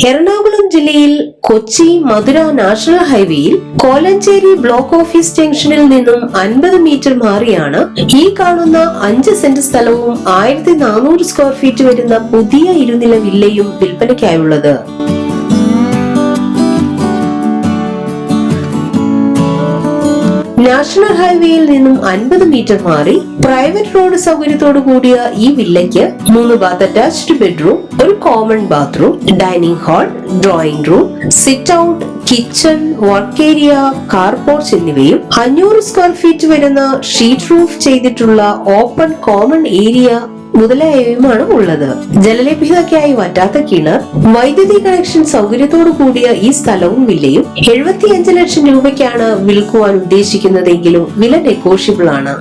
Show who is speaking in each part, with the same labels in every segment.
Speaker 1: എറണാകുളം ജില്ലയിൽ കൊച്ചി മധുര നാഷണൽ ഹൈവേയിൽ Kolenchery block office ജംഗ്ഷനിൽ നിന്നും 50 മീറ്റർ മാറിയാണ് ഈ കാണുന്ന 5 സെന്റ് സ്ഥലവും 1400 സ്ക്വയർ ഫീറ്റ് വരുന്ന പുതിയ ഇരുനില വില്ലയും വിൽപ്പനയ്ക്കായുള്ളത്. നാഷണൽ ഹൈവേയിൽ നിന്നും 50 മീറ്റർ മാറി പ്രൈവറ്റ് റോഡ് സൗകര്യത്തോടു കൂടിയ ഈ വില്ലയ്ക്ക് 3 ബാത്ത് അറ്റാച്ച്ഡ് ബെഡ്റൂം, ഒരു common bathroom, dining hall, drawing room, sit out, kitchen, work area, car porch എന്നിവയും 500 സ്ക്വയർ ഫീറ്റ് വരുന്ന ഷീറ്റ് റൂഫ് ചെയ്തിട്ടുള്ള ഓപ്പൺ കോമൺ ഏരിയ മുതലായവയുമാണ് ഉള്ളത്. ജലലഭ്യതയ്ക്കായി വറ്റാത്ത കിണർ, വൈദ്യുതി കണക്ഷൻ സൗകര്യത്തോടു കൂടിയ ഈ സ്ഥലവും വില്ലയും 75 ലക്ഷം രൂപയ്ക്കാണ് വിൽക്കുവാൻ ഉദ്ദേശിക്കുന്നതെങ്കിലും വില നെഗോഷ്യബിൾ ആണ്.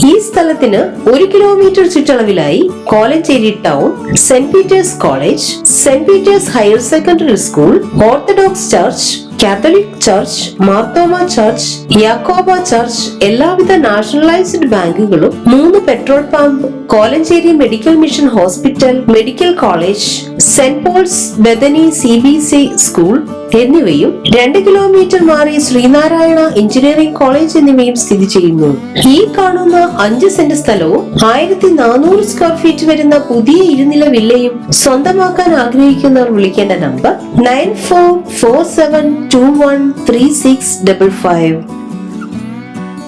Speaker 1: ഈ സ്ഥലത്തിന് 1 കിലോമീറ്റർ ചുറ്റളവിലായി Kolenchery town, Saint Peter's college, Saint Peter's higher secondary school, Orthodox church, Catholic church, Marthoma church, Yakoba church, എല്ലാവിധ നാഷണലൈസ്ഡ് ബാങ്കുകളും, 3 petrol pump, Kolenchery medical mission hospital, medical college, Saint Paul's Bethany CBSE school എന്നിവയും 2 കിലോമീറ്റർ മാറി Sreenarayana engineering college എന്നിവയും സ്ഥിതി ചെയ്യുന്നു. ഈ കാണുന്ന 5 saint സ്ഥലവും 1400 സ്ക്വയർ ഫീറ്റ് വരുന്ന പുതിയ ഇരുനില വില്ലയും സ്വന്തമാക്കാൻ ആഗ്രഹിക്കുന്നവർ വിളിക്കേണ്ട നമ്പർ 9447213655.